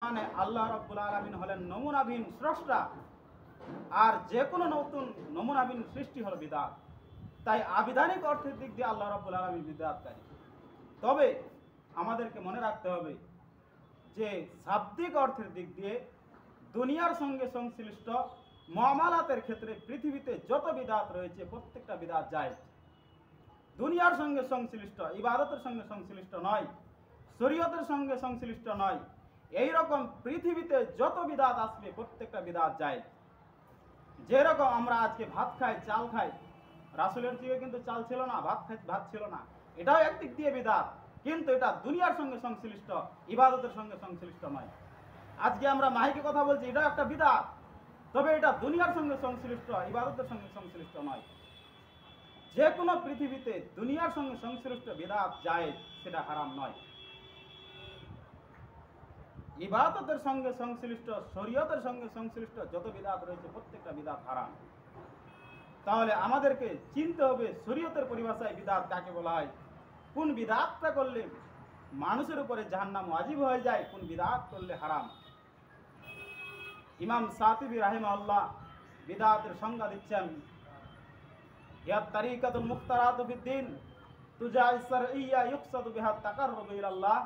এখানে আল্লাহ রাব্বুল আলামিন হলেন নমুনাবিহীন স্রষ্টা, আর যে কোনো নতুন নমুনাবিহীন সৃষ্টি হলো বিদআত। তাই আবিধানিক অর্থের দিক দিয়ে আল্লাহ রাব্বুল আলামিন বিদআতকারী। তবে আমাদেরকে মনে রাখতে হবে যে শাব্দিক অর্থের দিক দিয়ে দুনিয়ার সঙ্গে সংশ্লিষ্ট মুআমালাতের ক্ষেত্রে পৃথিবীতে যত বিদআত রয়েছে প্রত্যেকটা বিদআত জায়েজ। দুনিয়ার সঙ্গে সংশ্লিষ্ট, ইবাদতের সঙ্গে সংশ্লিষ্ট নয়, শরীয়তের সঙ্গে সংশ্লিষ্ট নয়, এই রকম পৃথিবীতে যত বিদআত আসবে প্রত্যেকটা বিদআত জায়েজ। যেরকম আমরা আজকে ভাত খাই, চাল খাই, রাসূলের যুগে কিন্তু চাল ছিল না, ভাত ছিল না, এটাও একদিক দিয়ে বিদআত, কিন্তু এটা দুনিয়ার সঙ্গে সংশ্লিষ্ট, ইবাদতের সঙ্গে সংশ্লিষ্ট নয়। আজকে আমরা মাইকে কথা বলছি, এটাও একটা বিদআত, তবে এটা দুনিয়ার সঙ্গে সংশ্লিষ্ট, ইবাদতের সঙ্গে সংশ্লিষ্ট নয়। যে কোনো পৃথিবীতে দুনিয়ার সঙ্গে সংশ্লিষ্ট বিদআত জায়েজ, সেটা হারাম নয়। ইবাদতের সঙ্গে সংশ্লিষ্ট, শরীয়তের সঙ্গে সংশ্লিষ্ট যত বিদআত রয়েছে প্রত্যেকটা বিদআত হারাম। তাহলে আমাদেরকে চিনতে হবে শরীয়তের পরিভাষায় বিদআত কাকে বলা হয়, কোন বিদআতটা করলে মানুষের উপরে জাহান্নাম ওয়াজিব হয়ে যায়, কোন বিদআত করলে হারাম। ইমাম সাতিবি রাহিমাহুল্লাহ বিদআতের সংজ্ঞা দিচ্ছেন, ইয়া তারিকাতুল মুখতারাতু ফিদ্দিন তুজাই শারইয়্যা ইউকসাদু বিহা তাকাররুবু ইলাল্লাহ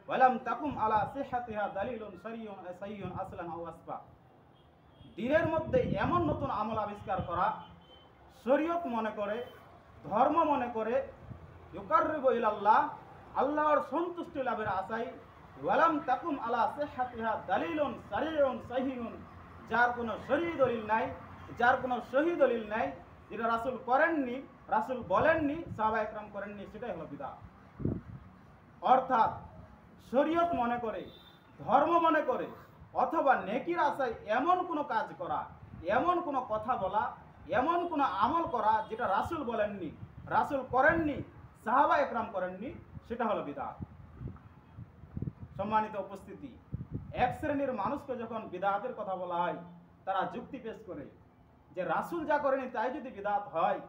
ওয়া লাম তাকুম আলা সিহহাতিহা দালিলুন শরঈয়ুন সাহিহুন আসলান আও আসফা। দ্বীনের মধ্যে এমন নতুন আমল আবিষ্কার করা, শরীয়ত মনে করে, ধর্ম মনে করে, ইউকাররিবু ইলাল্লাহ, আল্লাহর সন্তুষ্টি লাভের আশায়, ওয়া লাম তাকুম আলা সিহহাতিহা দালিলুন শরঈয়ুন সাহিহুন, যার কোনো শরঈ দলিল নাই, যার কোনো সহি দলিল নাই, যেটা রাসূল করেননি, রাসূল বলেননি, সাহাবায়ে কেরাম করেননি, সেটাই হলো বিদআত। অর্থাৎ শরীয়ত মনে করে, ধর্ম মনে করে, অথবা নেকির আশায় এমন কোনো কাজ করা, এমন কোনো কথা বলা, এমন কোনো আমল করা যেটা রাসূল বলেননি, রাসূল করেননি, সাহাবায়ে কেরাম করেননি, সেটা হলো বিদআত। সম্মানিত উপস্থিতি, এক শ্রেণীর মানুষকে যখন বিদআতের কথা বলা হয়, তারা যুক্তি পেশ করে যে রাসূল যা করেনি তাই যদি বিদআত হয়,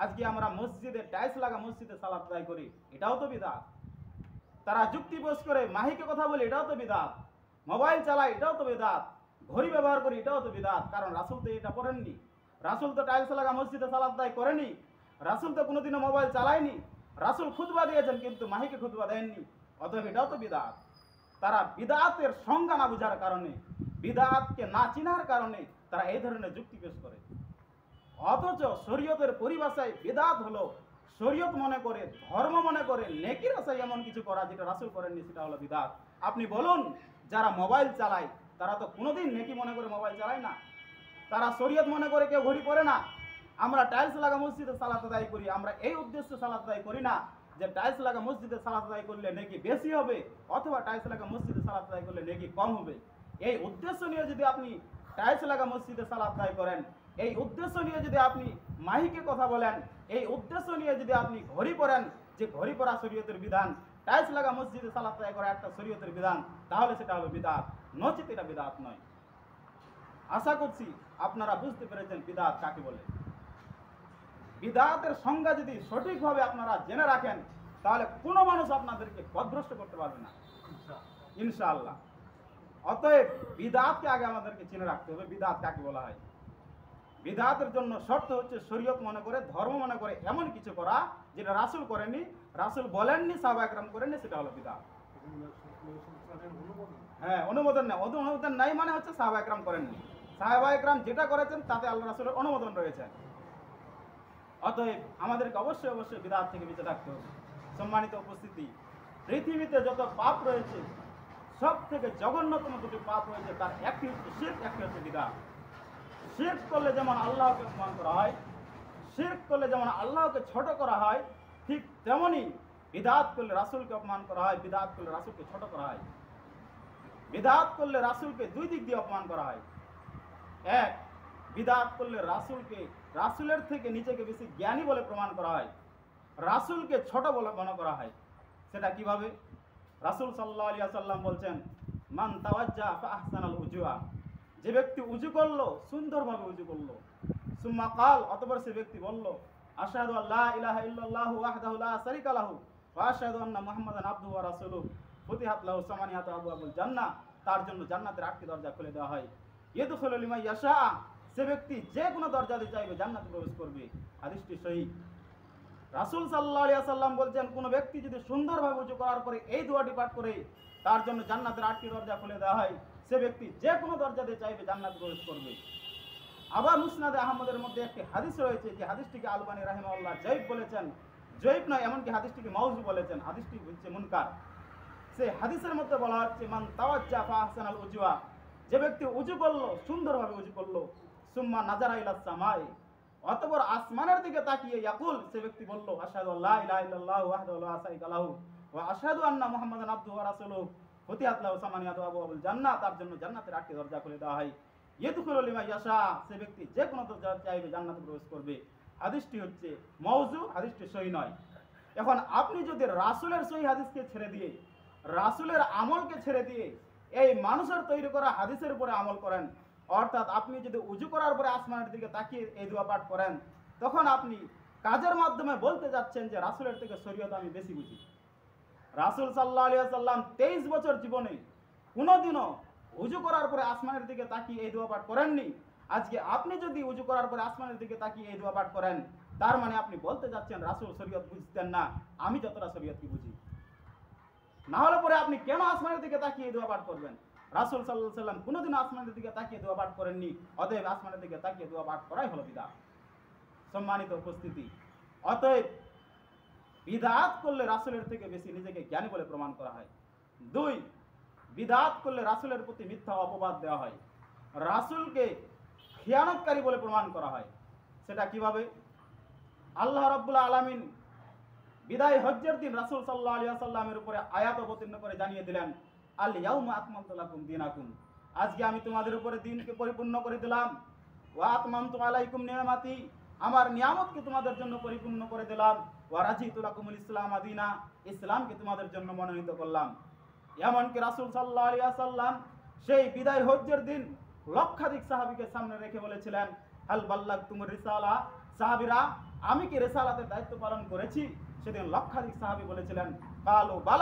আজকে আমরা মসজিদে টাইলস লাগা মসজিদে সালাত আদায় করি, এটাও তো বিদআত। তারা যুক্তি পেশ করে মাইকে কথা বলে, এটাও তো বিদআত। মোবাইল চালাই, এটাও তো বিদআত। ঘড়ি ব্যবহার করি, এটাও তো বিদআত। কারণ রাসূল তো এটা করেননি, রাসূল তো টাইলস লাগা মসজিদে সালাত আদায় করেনি, রাসূল তো কোনোদিনও মোবাইল চালায়নি, রাসূল খুতবা দিয়েছেন কিন্তু মাইকে খুতবা দেননি, অতএব এটাও তো বিদআত। তারা বিদআতের সংজ্ঞা না বুঝার কারণে, বিদআতকে না চিনার কারণে তারা এই ধরনের যুক্তি পেশ করে। অথচ শরীয়তের পরিভাষায় বিদআত হলো শরীয়ত মনে করে, ধর্ম মনে করে, নেকির আশায় এমন কিছু করা যেটা রাসূল করেননি, সেটা হলো বিদআত। আপনি বলুন, যারা মোবাইল চালায় তারা তো কোনোদিন নেকি মনে করে মোবাইল চালায় না, তারা শরীয়ত মনে করে কেউ ঘড়ি পরে না। আমরা টাইলস লাগা মসজিদে সালাত আদায় করি, আমরা এই উদ্দেশ্যে সালাত আদায় করি না যে টাইলস লাগা মসজিদে সালাত আদায় করলে নেকি বেশি হবে, অথবা টাইলস লাগা মসজিদে সালাত আদায় করলে নেকি কম হবে। এই উদ্দেশ্য নিয়ে যদি আপনি টাইলস লাগা মসজিদে সালাত আদায় করেন, এই উদ্দেশ্য নিয়ে যদি আপনি মাইকে কথা বলেন, এই উদ্দেশ্য নিয়ে যদি আপনি ঘড়ি পরেন, যে ঘড়ি পরা শরীয়তের বিধান, টাইলস লাগা মসজিদে সালাত আদায় করা একটা শরীয়তের বিধান, তাহলে সেটা হবে বিদআত, নচিত এটা বিদআত নয়। আশা করছি আপনারা বুঝতে পেরেছেন বিদআত কাকে বলে। বিদআতের সংজ্ঞা যদি সঠিকভাবে আপনারা জেনে রাখেন, তাহলে কোনো মানুষ আপনাদেরকে পথভ্রষ্ট করতে পারবে না, ইনশাআল্লাহ। অতএব বিদআতকে আগে আমাদেরকে চিনে রাখতে হবে, বিদআত কাকে বলা হয়। বিদআতের জন্য শর্ত হচ্ছে শরীয়ত মনে করে, ধর্ম মনে করে এমন কিছু করা যেটা রাসূল করেনি, রাসূল বলেননি, সাহাবায়ে কেরাম করেননি, সেটা হলো বিদআত। হ্যাঁ, অনুমোদন নেই, অনুমোদন নাই মানে হচ্ছে সাহাবায়ে কেরাম করেননি। সাহাবায়ে কেরাম যেটা করেছেন তাতে আল্লাহ রাসূলের অনুমোদন রয়েছে। অতএব আমাদেরকে অবশ্যই অবশ্যই বিদআত থেকে বেঁচে থাকতে হবে। সম্মানিত উপস্থিতি, পৃথিবীতে যত পাপ রয়েছে সব থেকে জঘন্যতম দুটি পাপ রয়েছে, তার একটি হচ্ছে শিরক, একটি হচ্ছে বিদআত। শিরক করলে যেমন আল্লাহকে অপমান করা হয়, শিরক করলে যেমন আল্লাহকে ছোট করা হয়, ঠিক তেমনি বিদআত করলে রাসূলকে অপমান করা হয়, বিদআত করলে রাসূলকে ছোট করা হয়। বিদআত করলে রাসূলকে দুই দিক দিয়ে অপমান করা হয়। এক, বিদআত করলে রাসূলকে, রাসূলের থেকে নিজেকে বেশি জ্ঞানী বলে প্রমাণ করা হয়, রাসূলকে ছোট বলে মনে করা হয়। সেটা কিভাবে? রাসূল সাল্লাল্লাহু আলাইহি ওয়াসাল্লাম বলছেন, মান তাওয়াজ্জা ফা আহসানাল উজুয়া, যে ব্যক্তি উজু করলো, সুন্দরভাবে উজু করলো, সুম্মা কাল, অতঃপর সে ব্যক্তি বলল, আশহাদু আল্লা ইলাহা ইল্লাল্লাহু ওয়াহদাহু লা শারীকা লাহু ওয়া আশহাদু আন্না মুহাম্মাদান আবদুহু ওয়া রাসূলুহু, ফুতিহাত লাহু সামানিয়াতু আবওয়াবুল জান্নাহ তার জন্য জান্নাতের 8টি দরজা খুলে দেওয়া হয়। ইয়াদখুলু লিমান ইয়াশা, সে ব্যক্তি যে কোনো দরজা দিয়ে চাইবে জান্নাতে প্রবেশ করবে। হাদিসটি সহিহ। রাসূল সাল্লাল্লাহু আলাইহি ওয়াসাল্লাম বলছেন, কোন ব্যক্তি যদি সুন্দরভাবে ওযু করার পরে এই দোয়াটি পাঠ করে তার জন্য জান্নাতের 8টি দরজা খুলে দেওয়া হয়। সে ব্যক্তি যে কোনো দরজা দিয়ে চাইবে জান্নাতে প্রবেশ করবে। আবার মুসনাদে আহমদের মধ্যে একটি হাদিস রয়েছে, যে হাদিসটিকে আলবানী রাহিমাহুল্লাহ জয়ীফ বলেছেন, জয়ীফ নয় এমনকি হাদিসটিকে মাউযু বলেছেন, হাদিসটি হচ্ছে মুনকার। সেই হাদিসের মধ্যে বলা হচ্ছে, মান তাওয়াজ্জা ফা আহসানাল উজওয়া, যে ব্যক্তি উযু করলো, সুন্দরভাবে উযু করলো, সুম্মা নাজারা ইলাস সামাই, অতঃপর আসমানের দিকে তাকিয়ে ইয়াকুল, সে ব্যক্তি বলল, আশহাদু আল্লা ইলাহা ইল্লাল্লাহু ওয়াহদাহু লা শারীকা লাহু ওয়া আশহাদু আন্না মুহাম্মাদান আবদুহু ওয়া রাসূলুহু, ফুতিহাত লাহু সামানিয়াতু আবওয়াবুল জান্নাহ, তার জন্য জান্নাতের 8টি দরজা খুলে দেওয়া হয়। ইয়াদখুলু লিমান ইয়াশা, সে ব্যক্তি যে কোনো দরজা চাইবে জান্নাতে প্রবেশ করবে। হাদিসটি হচ্ছে মাউযু, হাদিসটি সহিহ নয়। এখন আপনি যদি রাসূলের সহিহ হাদিসকে ছেড়ে দিয়ে, রাসূলের আমলকে ছেড়ে দিয়ে এই মানুষের তৈরি করা হাদিসের উপরে আমল করেন, অর্থাৎ আপনি যদি উযু করার পরে আসমানের দিকে তাকিয়ে এই দোয়া পাঠ করেন, তখন আপনি কাজের মাধ্যমে বলতে যাচ্ছেন যে রাসূলের থেকে শরীয়ত আমি বেশি বুঝি। রাসূল সাল্লাল্লাহু আলাইহি ওয়াসাল্লাম 23 বছর জীবনে কোনোদিনও উযু করার পরে আসমানের দিকে তাকিয়ে এই দোয়া পাঠ করেননি। আজকে আপনি যদি উযু করার পরে আসমানের দিকে তাকিয়ে এই দোয়া পাঠ করেন, তার মানে আপনি বলতে যাচ্ছেন রাসূল শরীয়ত বুঝতেন না, আমি যতটা শরীয়ত কি বুঝি। না হলে পরে আপনি কেন আসমানের দিকে তাকিয়ে দোয়া পাঠ করবেন? রাসূল সাল্লাল্লাহু আলাইহি ওয়াসাল্লাম কোনোদিন আসমানের দিকে তাকিয়ে দোয়া পাঠ করেননি, অতএব আসমানের দিকে তাকিয়ে দোয়া পাঠ করাই হলো বিদআত। সম্মানিত উপস্থিতি, অতএব বিদআত করলে রাসূলের থেকে বেশি নিজেকে জ্ঞানী বলে প্রমাণ করা হয়। 2, বিদআত করলে রাসূলের প্রতি মিথ্যা অপবাদ দেওয়া হয়, রাসূলকে খিয়ানতকারী বলে প্রমাণ করা হয়। সেটা কিভাবে? আল্লাহ রাব্বুল আলামিন বিদায় হজ্জের দিন রাসূল সাল্লাল্লাহু আলাইহি ওয়াসাল্লামের উপরে আয়াত অবতীর্ণ করে জানিয়ে দিলেন, আল ইয়াউমা আকমালতু লাকুম দীনাকুম, আজকে আমি তোমাদের উপরে দিনকে পরিপূর্ণ করে দিলাম। ওয়া আতমামতু আলাইকুম নিয়ামাতি, আমার নিয়ামতকে তোমাদের জন্য পরিপূর্ণ করে দিলাম। ওয়া রাজিতু লাকুমুল ইসলাম দীনা, ইসলামকে তোমাদের জন্য মনোনীত করলাম। এমনকি রাসূল সাল্লাল্লাহু আলাইহি ওয়াসাল্লাম সেই বিদায় হজ্জের দিন লক্ষাধিক সাহাবীকে সামনে রেখে বলেছিলেন, হাল বাল্লাগতুমুর রিসালা, সাহাবীরা আমি কি রিসালাতের দায়িত্ব পালন করেছি? সেদিন লক্ষাধিক সাহাবী বলেছিলেন, কালু বালা।